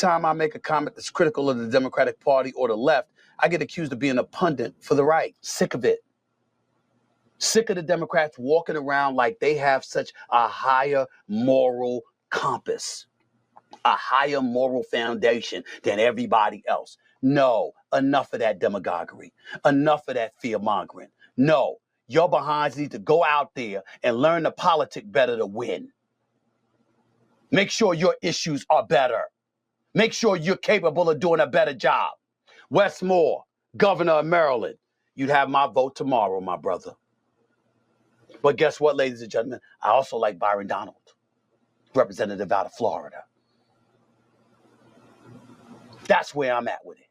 time I make a comment that's critical of the Democratic Party or the left, I get accused of being a pundit for the right. Sick of it. Sick of the Democrats walking around like they have such a higher moral compass, a higher moral foundation than everybody else. No, enough of that demagoguery. Enough of that fear-mongering. No, your behinds need to go out there and learn to politic better to win. Make sure your issues are better. Make sure you're capable of doing a better job. Wes Moore, governor of Maryland, you'd have my vote tomorrow, my brother. But guess what, ladies and gentlemen? I also like Byron Donald, representative out of Florida. That's where I'm at with it.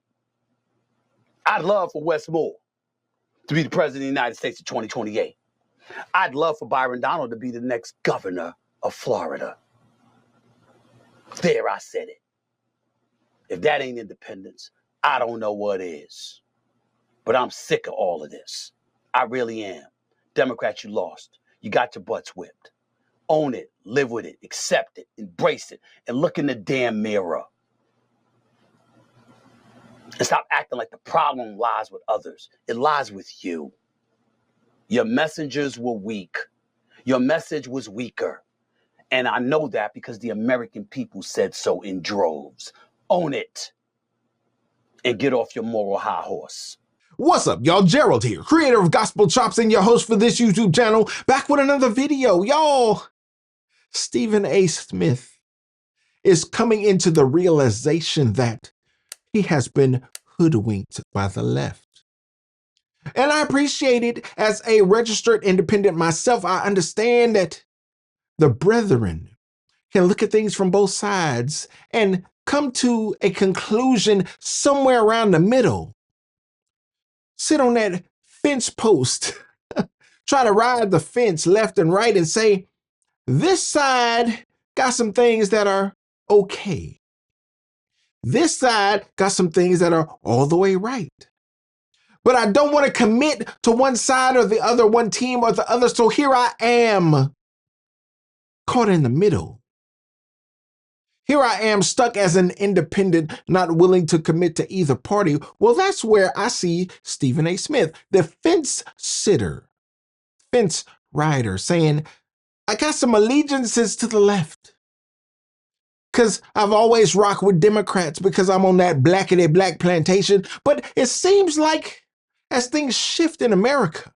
I'd love for Wes Moore to be the president of the United States in 2028. I'd love for Byron Donald to be the next governor of Florida. There, I said it. If that ain't independence, I don't know what is. But I'm sick of all of this. I really am. Democrats, you lost. You got your butts whipped. Own it, live with it, accept it, embrace it, and look in the damn mirror. And stop acting like the problem lies with others. It lies with you. Your messengers were weak. Your message was weaker. And I know that because the American people said so in droves. Own it and get off your moral high horse. What's up, y'all? Gerald here, creator of Gospel Chops and your host for this YouTube channel, back with another video. Y'all, Stephen A. Smith is coming into the realization that he has been hoodwinked by the left. And I appreciate it. As a registered independent myself, I understand that the brethren can look at things from both sides and come to a conclusion somewhere around the middle. Sit on that fence post, try to ride the fence left and right and say, this side got some things that are okay. This side got some things that are all the way right. But I don't want to commit to one side or the other, one team or the other. So here I am, caught in the middle. Here I am stuck as an independent, not willing to commit to either party. Well, that's where I see Stephen A. Smith, the fence sitter, fence rider, saying, I got some allegiances to the left. Because I've always rocked with Democrats because I'm on that blackity black plantation. But it seems like as things shift in America,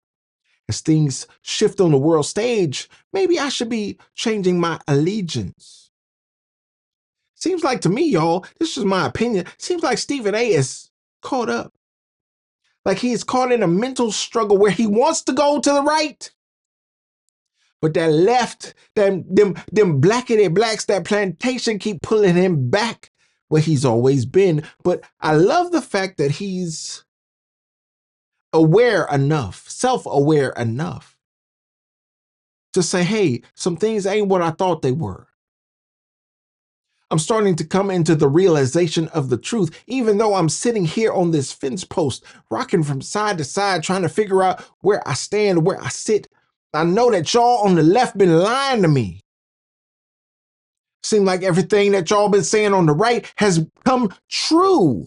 as things shift on the world stage, maybe I should be changing my allegiance. Seems like to me, y'all, this is my opinion, seems like Stephen A. is caught up. Like he is caught in a mental struggle where he wants to go to the right. But that left, them blackity blacks, that plantation keep pulling him back where he's always been. But I love the fact that he's aware enough, self-aware enough to say, hey, some things ain't what I thought they were. I'm starting to come into the realization of the truth, even though I'm sitting here on this fence post, rocking from side to side, trying to figure out where I stand, where I sit. I know that y'all on the left been lying to me. Seem like everything that y'all been saying on the right has come true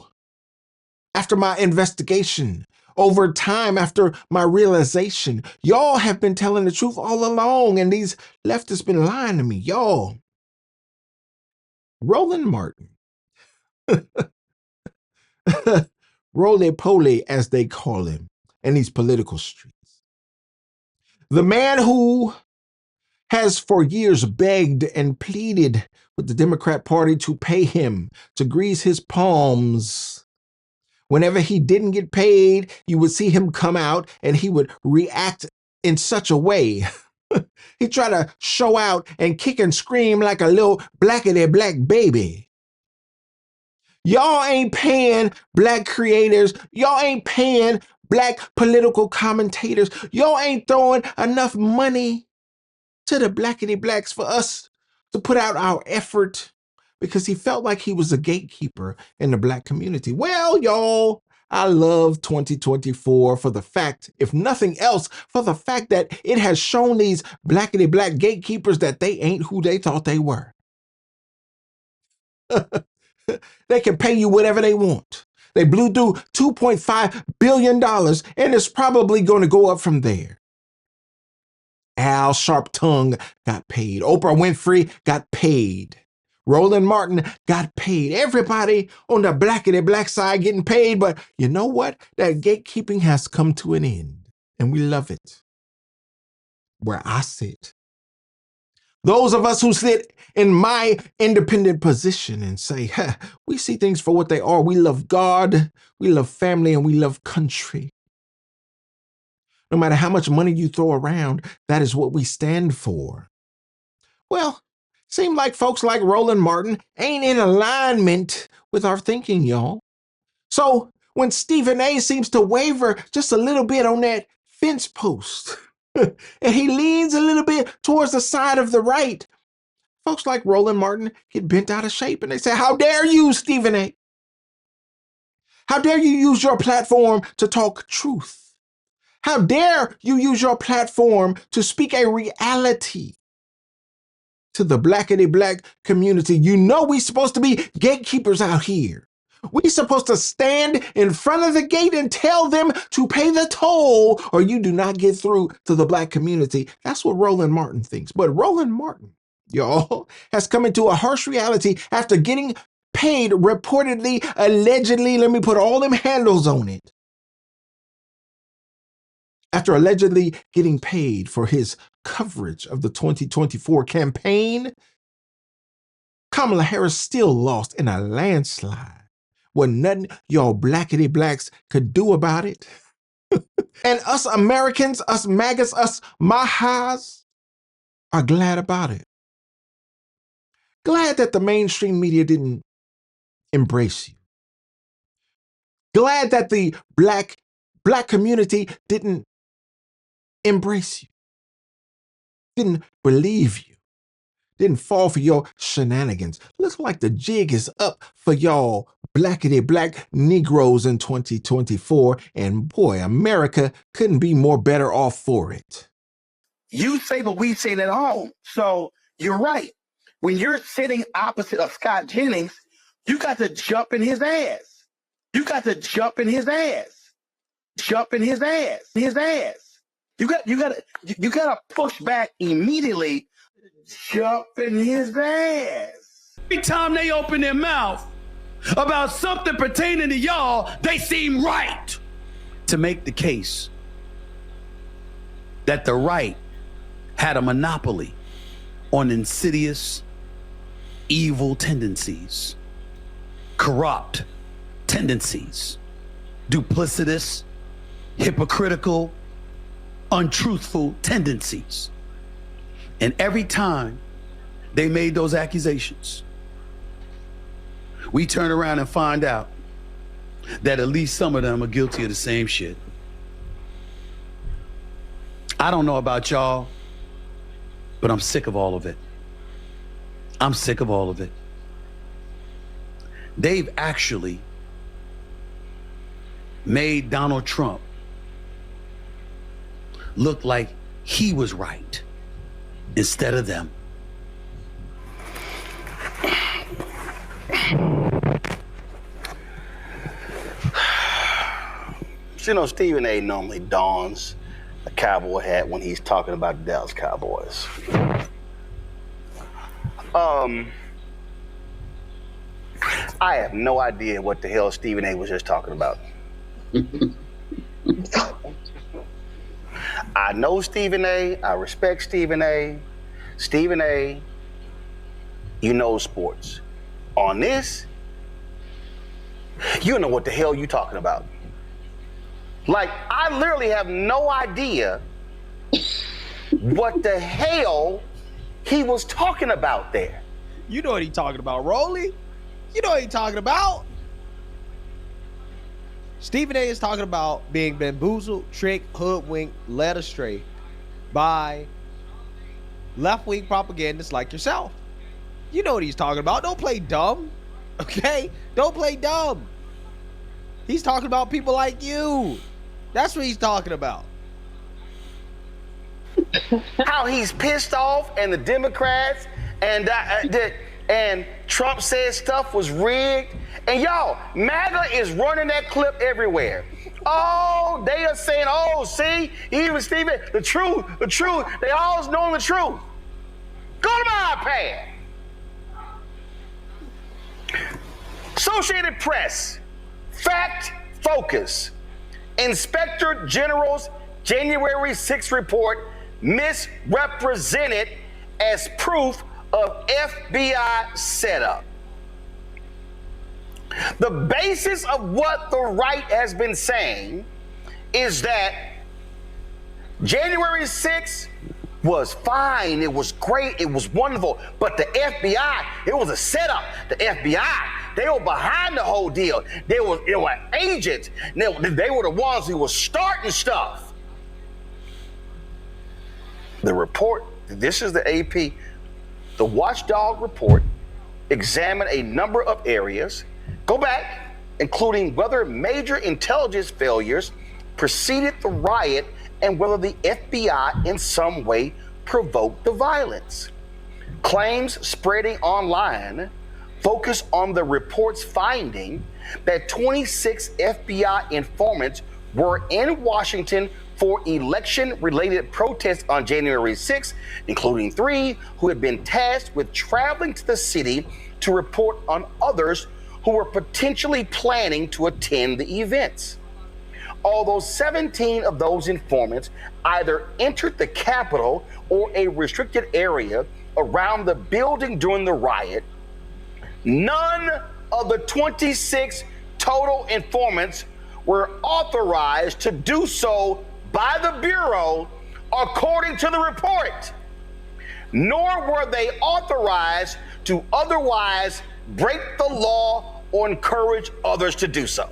after my investigation, over time, after my realization. Y'all have been telling the truth all along, and these leftists been lying to me. Y'all. Roland Martin, roly-poly as they call him in these political streets. The man who has for years begged and pleaded with the Democrat Party to pay him, to grease his palms. Whenever he didn't get paid, you would see him come out and he would react in such a way. He tried to show out and kick and scream like a little blackity black baby. Y'all ain't paying black creators. Y'all ain't paying black political commentators. Y'all ain't throwing enough money to the blackity blacks for us to put out our effort, because he felt like he was a gatekeeper in the black community. Well, y'all, I love 2024 for the fact, if nothing else, for the fact that it has shown these blackity black gatekeepers that they ain't who they thought they were. They can pay you whatever they want. They blew through $2.5 billion, and it's probably going to go up from there. Al Sharptongue got paid. Oprah Winfrey got paid. Roland Martin got paid. Everybody on the black side getting paid. But you know what? That gatekeeping has come to an end, and we love it. Where I sit. Those of us who sit in my independent position and say, we see things for what they are. We love God, we love family, and we love country. No matter how much money you throw around, that is what we stand for. Well, seem like folks like Roland Martin ain't in alignment with our thinking, y'all. So when Stephen A seems to waver just a little bit on that fence post, and he leans a little bit towards the side of the right, folks like Roland Martin get bent out of shape and they say, how dare you, Stephen A? How dare you use your platform to talk truth? How dare you use your platform to speak a reality to the black community? You know we're supposed to be gatekeepers out here. We're supposed to stand in front of the gate and tell them to pay the toll or you do not get through to the black community. That's what Roland Martin thinks. But Roland Martin, y'all, has come into a harsh reality after getting paid reportedly, allegedly, let me put all them handles on it. After allegedly getting paid for his coverage of the 2024 campaign, Kamala Harris still lost in a landslide. Wasn't nothing y'all blacks could do about it. And us Americans, us MAGAs, us Mahas are glad about it. Glad that the mainstream media didn't embrace you. Glad that the black community didn't embrace you. Didn't believe you. Didn't fall for your shenanigans. Looks like the jig is up for y'all black Negroes in 2024. And boy, America couldn't be more better off for it. You say what we say at home. So you're right. When you're sitting opposite of Scott Jennings, you got to jump in his ass. You got to jump in his ass. Jump in his ass. His ass. You got to push back immediately. Jump in his ass. Every time they open their mouth about something pertaining to y'all, they seem right to make the case that the right had a monopoly on insidious, evil tendencies, corrupt tendencies, duplicitous, hypocritical, untruthful tendencies. And every time they made those accusations, we turn around and find out that at least some of them are guilty of the same shit. I don't know about y'all, but I'm sick of all of it. I'm sick of all of it. They've actually made Donald Trump look like he was right instead of them. You know, Stephen A. normally dons a cowboy hat when he's talking about the Dallas Cowboys. I have no idea what the hell Stephen A. was just talking about. I know Stephen A. I respect Stephen A. Stephen A., you know sports. On this, you know what the hell you talking about. Like, I literally have no idea what the hell he was talking about there. You know what he talking about, Rolly? You know what he talking about? Stephen A. is talking about being bamboozled, tricked, hoodwinked, led astray by left-wing propagandists like yourself. You know what he's talking about. Don't play dumb, okay? Don't play dumb. He's talking about people like you. That's what he's talking about. How he's pissed off, and the Democrats, and and Trump said stuff was rigged. And y'all, MAGA is running that clip everywhere. Oh, they are saying, oh, see, even Stephen, the truth, they always know the truth. Go to my iPad. Associated Press, Fact Focus, Inspector General's January 6th report misrepresented as proof of FBI setup. The basis of what the right has been saying is that January 6th was fine, it was great, it was wonderful, but the FBI, it was a setup. The FBI, they were behind the whole deal. They were agents. They were the ones who were starting stuff. The report, this is the AP, the Watchdog report examined a number of areas. Go back, including whether major intelligence failures preceded the riot and whether the FBI in some way provoked the violence. Claims spreading online focus on the report's finding that 26 FBI informants were in Washington for election-related protests on January 6th, including 3 who had been tasked with traveling to the city to report on others who were potentially planning to attend the events. Although 17 of those informants either entered the Capitol or a restricted area around the building during the riot, none of the 26 total informants were authorized to do so by the Bureau, according to the report, nor were they authorized to otherwise break the law or encourage others to do so.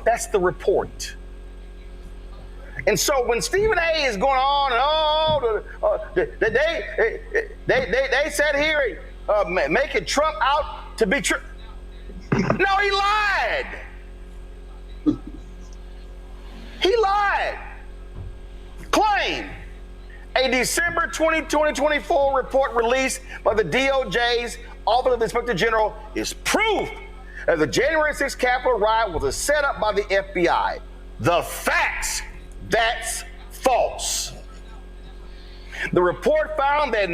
That's the report. And so when Stephen A is going on and they sat here making Trump out to be true. No, he lied. He lied. Claim a December 2024 report released by the DOJ's Office of the Inspector General is proof that the January 6th Capitol riot was a setup by the FBI. The facts, that's false. The report found that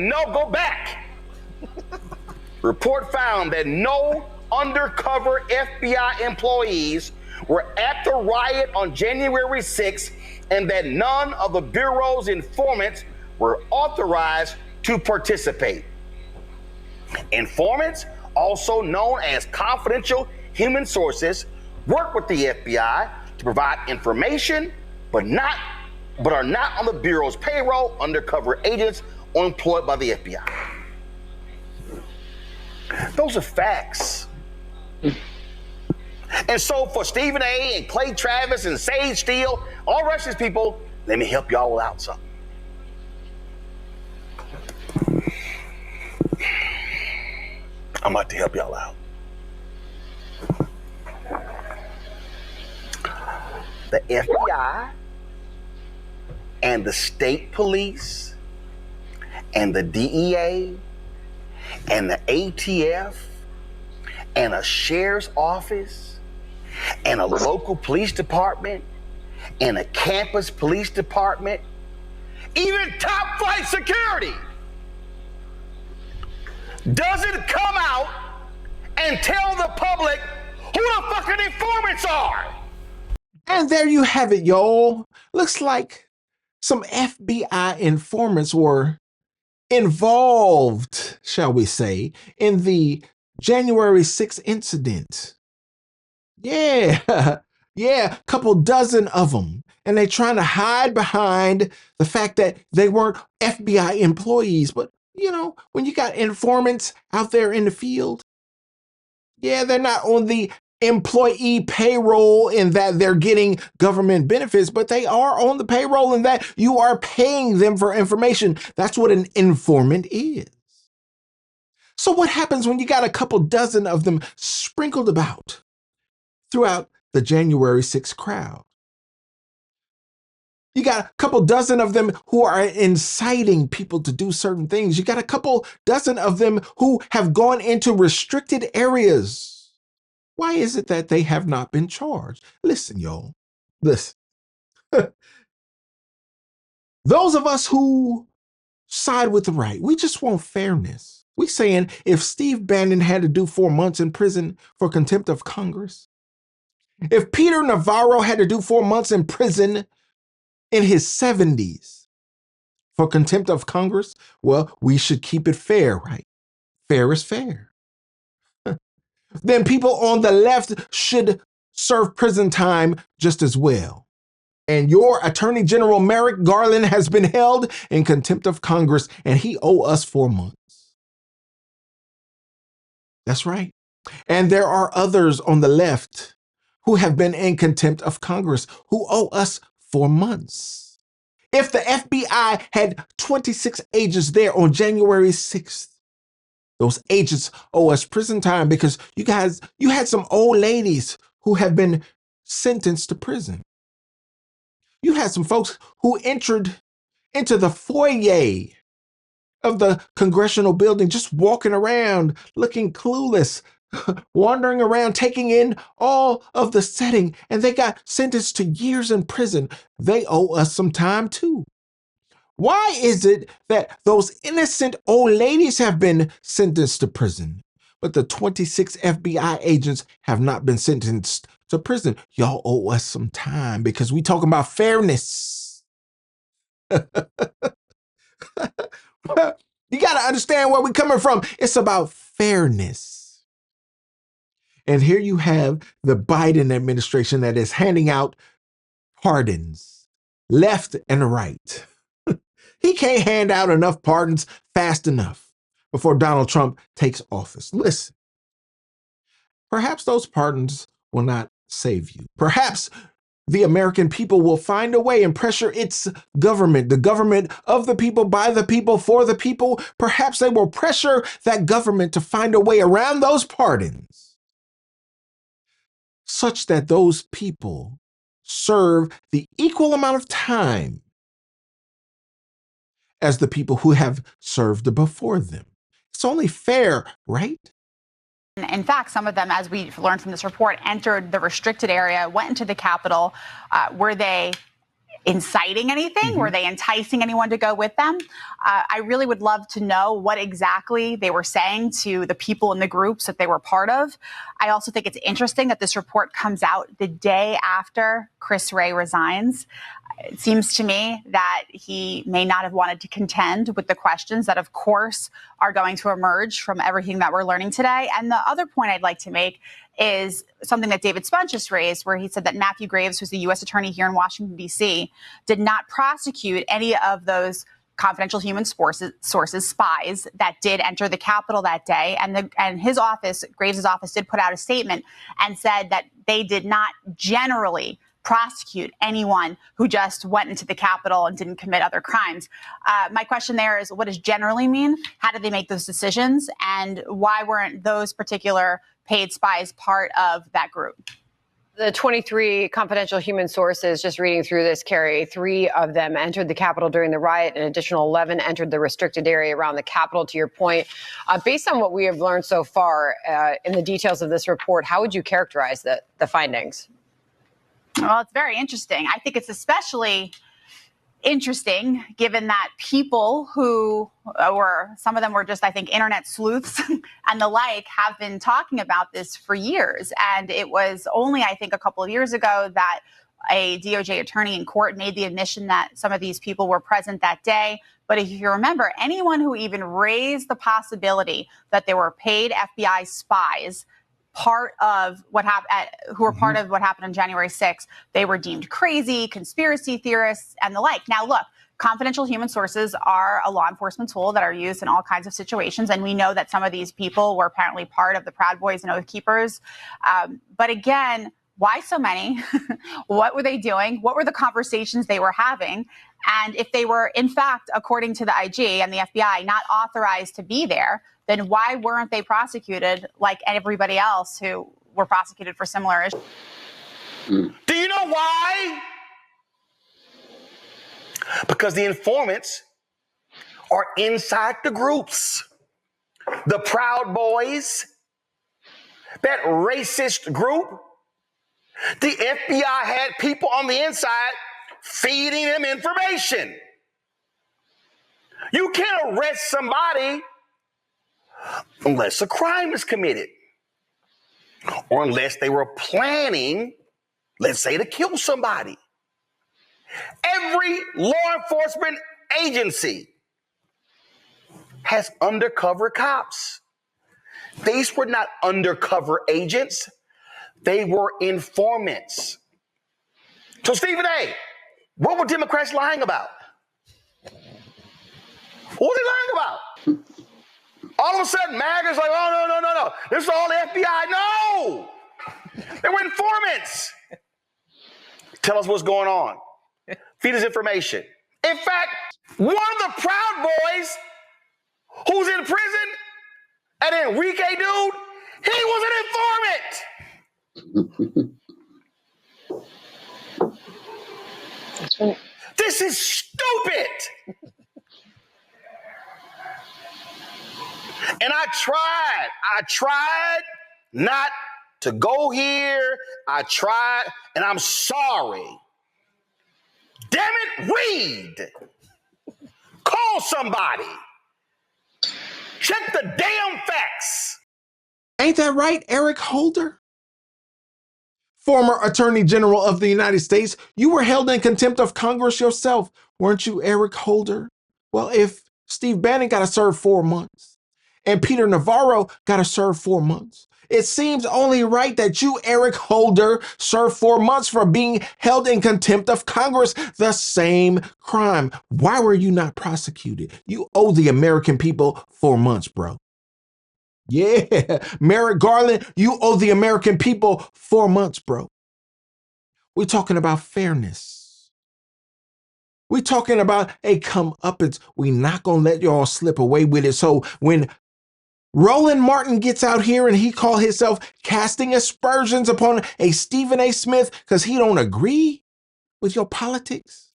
report found that no undercover FBI employees were at the riot on January 6th and that none of the Bureau's informants were authorized to participate. Informants, also known as confidential human sources, work with the FBI to provide information, but are not on the Bureau's payroll, undercover agents, or employed by the FBI. Those are facts. And so for Stephen A. and Clay Travis and Sage Steele, all the rest of these people, let me help y'all out something. I'm about to help y'all out. The FBI and the state police and the DEA and the ATF and a sheriff's office and a local police department and a campus police department, even top flight security, doesn't come out and tell the public who the fucking informants are. And there you have it, y'all. Looks like some FBI informants were involved, shall we say, in the January 6th incident. Yeah, a couple dozen of them. And they're trying to hide behind the fact that they weren't FBI employees. But, you know, when you got informants out there in the field, yeah, they're not on the employee payroll in that they're getting government benefits, but they are on the payroll in that you are paying them for information. That's what an informant is. So what happens when you got a couple dozen of them sprinkled about throughout the January 6th crowd? You got a couple dozen of them who are inciting people to do certain things. You got a couple dozen of them who have gone into restricted areas. Why is it that they have not been charged? Listen, y'all. Listen. Those of us who side with the right, we just want fairness. We saying if Steve Bannon had to do 4 months in prison for contempt of Congress, if Peter Navarro had to do 4 months in prison in his 70s for contempt of Congress, well, we should keep it fair, right? Fair is fair. Then people on the left should serve prison time just as well. And your Attorney General Merrick Garland has been held in contempt of Congress, and he owes us 4 months. That's right. And there are others on the left who have been in contempt of Congress who owe us 4 months. If the FBI had 26 agents there on January 6th, those agents owe us prison time because you had some old ladies who have been sentenced to prison. You had some folks who entered into the foyer of the congressional building, just walking around, looking clueless, wandering around, taking in all of the setting, and they got sentenced to years in prison. They owe us some time too. Why is it that those innocent old ladies have been sentenced to prison, but the 26 FBI agents have not been sentenced to prison? Y'all owe us some time because we talking about fairness. You got to understand where we're coming from. It's about fairness. And here you have the Biden administration that is handing out pardons left and right. He can't hand out enough pardons fast enough before Donald Trump takes office. Listen, perhaps those pardons will not save you. Perhaps the American people will find a way and pressure its government, the government of the people, by the people, for the people. Perhaps they will pressure that government to find a way around those pardons such that those people serve the equal amount of time as the people who have served before them. It's only fair, right? In fact, some of them, as we learned from this report, entered the restricted area, went into the Capitol. Were they inciting anything? Mm-hmm. Were they enticing anyone to go with them? I really would love to know what exactly they were saying to the people in the groups that they were part of. I also think it's interesting that this report comes out the day after Chris Wray resigns. It seems to me that he may not have wanted to contend with the questions that, of course, are going to emerge from everything that we're learning today. And the other point I'd like to make is something that David Spunch just raised, where he said that Matthew Graves, who's the U.S. attorney here in Washington, D.C., did not prosecute any of those confidential human sources, spies, that did enter the Capitol that day. And his office, Graves' office, did put out a statement and said that they did not generally prosecute anyone who just went into the Capitol and didn't commit other crimes. My question there is, what does generally mean? How did they make those decisions? And why weren't those particular paid spies part of that group? The 23 confidential human sources, just reading through this, Carrie, 3 of them entered the Capitol during the riot. An additional 11 entered the restricted area around the Capitol, to your point. Based on what we have learned so far in the details of this report, how would you characterize the findings? Well, it's very interesting. I think it's especially interesting given that people who some of them were just, I think, internet sleuths and the like, have been talking about this for years. And it was only, I think, a couple of years ago that a DOJ attorney in court made the admission that some of these people were present that day. But if you remember, anyone who even raised the possibility that they were paid FBI spies, part of what happened, who were part of what happened on January 6th, they were deemed crazy, conspiracy theorists, and the like. Now, look, confidential human sources are a law enforcement tool that are used in all kinds of situations. And we know that some of these people were apparently part of the Proud Boys and Oath Keepers. But again, why so many? What were they doing? What were the conversations they were having? And if they were, in fact, according to the IG and the FBI, not authorized to be there, then why weren't they prosecuted like everybody else who were prosecuted for similar issues? Do you know why? Because the informants are inside the groups. The Proud Boys, that racist group, the FBI had people on the inside feeding them information. You can't arrest somebody unless a crime is committed or unless they were planning, let's say, to kill somebody. Every law enforcement agency has undercover cops. These were not undercover agents. They were informants. So, Stephen A., what were Democrats lying about? What were they lying about? All of a sudden, MAGA's like, oh, no. This is all the FBI. No! They were informants. Tell us what's going on. Feed us information. In fact, one of the Proud Boys who's in prison, that Enrique dude, he was an informant. This is stupid. And I tried not to go here. I tried, and I'm sorry. Damn it, read. Call somebody. Check the damn facts. Ain't that right, Eric Holder? Former Attorney General of the United States, you were held in contempt of Congress yourself, weren't you, Eric Holder? Well, if Steve Bannon got to serve 4 months and Peter Navarro got to serve 4 months, it seems only right that you, Eric Holder, serve 4 months for being held in contempt of Congress, the same crime. Why were you not prosecuted? You owe the American people 4 months, bro. Yeah, Merrick Garland, you owe the American people 4 months, bro. We're talking about fairness. We're talking about a comeuppance. We're not going to let y'all slip away with it. So when Roland Martin gets out here and he call himself casting aspersions upon a Stephen A. Smith because he don't agree with your politics,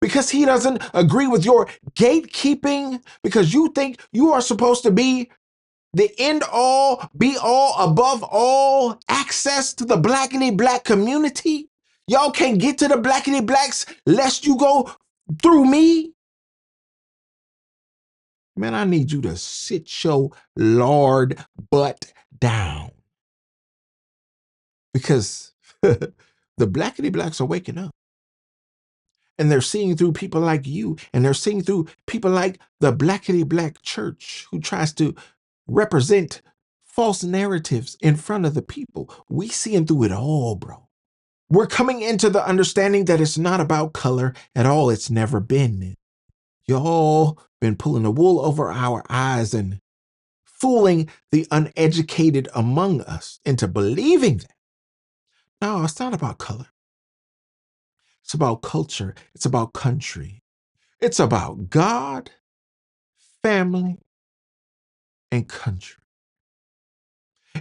because he doesn't agree with your gatekeeping, because you think you are supposed to be the end all, be all, above all access to the blackity black community. Y'all can't get to the blackity blacks lest you go through me. Man, I need you to sit your lard butt down. Because the blackity blacks are waking up. And they're seeing through people like you. And they're seeing through people like the blackity black church who tries to represent false narratives in front of the people. We seeing through it all, bro. We're coming into the understanding that it's not about color at all. It's never been. Y'all been pulling the wool over our eyes and fooling the uneducated among us into believing that. No, it's not about color. It's about culture. It's about country. It's about God, family, and country.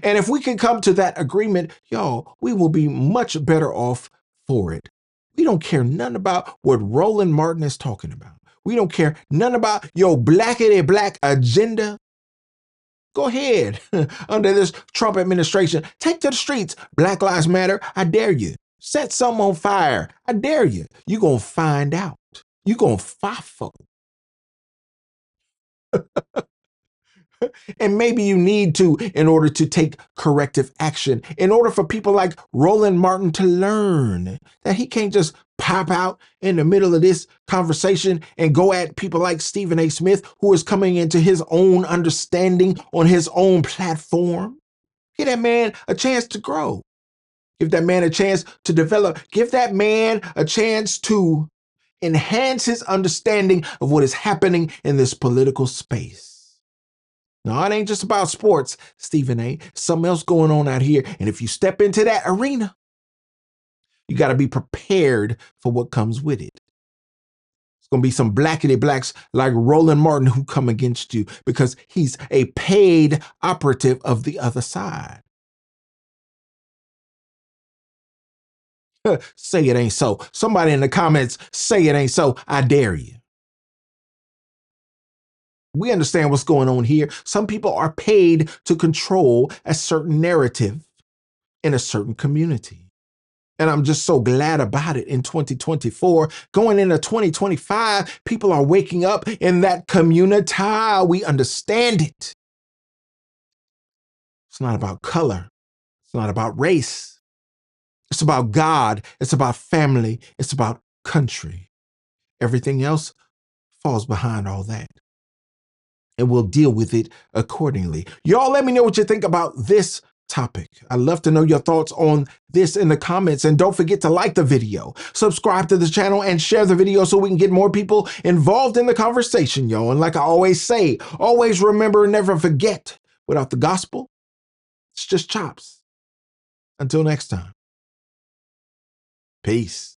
And if we can come to that agreement, y'all, we will be much better off for it. We don't care none about what Roland Martin is talking about. We don't care none about your blackity black agenda. Go ahead, under this Trump administration, take to the streets. Black Lives Matter, I dare you. Set some on fire, I dare you. You're going to find out. You're going to FIFO. And maybe you need to in order to take corrective action, in order for people like Roland Martin to learn that he can't just pop out in the middle of this conversation and go at people like Stephen A. Smith, who is coming into his own understanding on his own platform. Give that man a chance to grow. Give that man a chance to develop. Give that man a chance to enhance his understanding of what is happening in this political space. No, it ain't just about sports, Stephen A. Something else going on out here. And if you step into that arena, you got to be prepared for what comes with it. It's going to be some blackity blacks like Roland Martin who come against you because he's a paid operative of the other side. Say it ain't so. Somebody in the comments, say it ain't so. I dare you. We understand what's going on here. Some people are paid to control a certain narrative in a certain community. And I'm just so glad about it in 2024. Going into 2025, people are waking up in that community. We understand it. It's not about color. It's not about race. It's about God. It's about family. It's about country. Everything else falls behind all that. And we'll deal with it accordingly. Y'all let me know what you think about this topic. I'd love to know your thoughts on this in the comments. And don't forget to like the video, subscribe to the channel, and share the video so we can get more people involved in the conversation, y'all. And like I always say, always remember, never forget, without the gospel, it's just chops. Until next time, peace.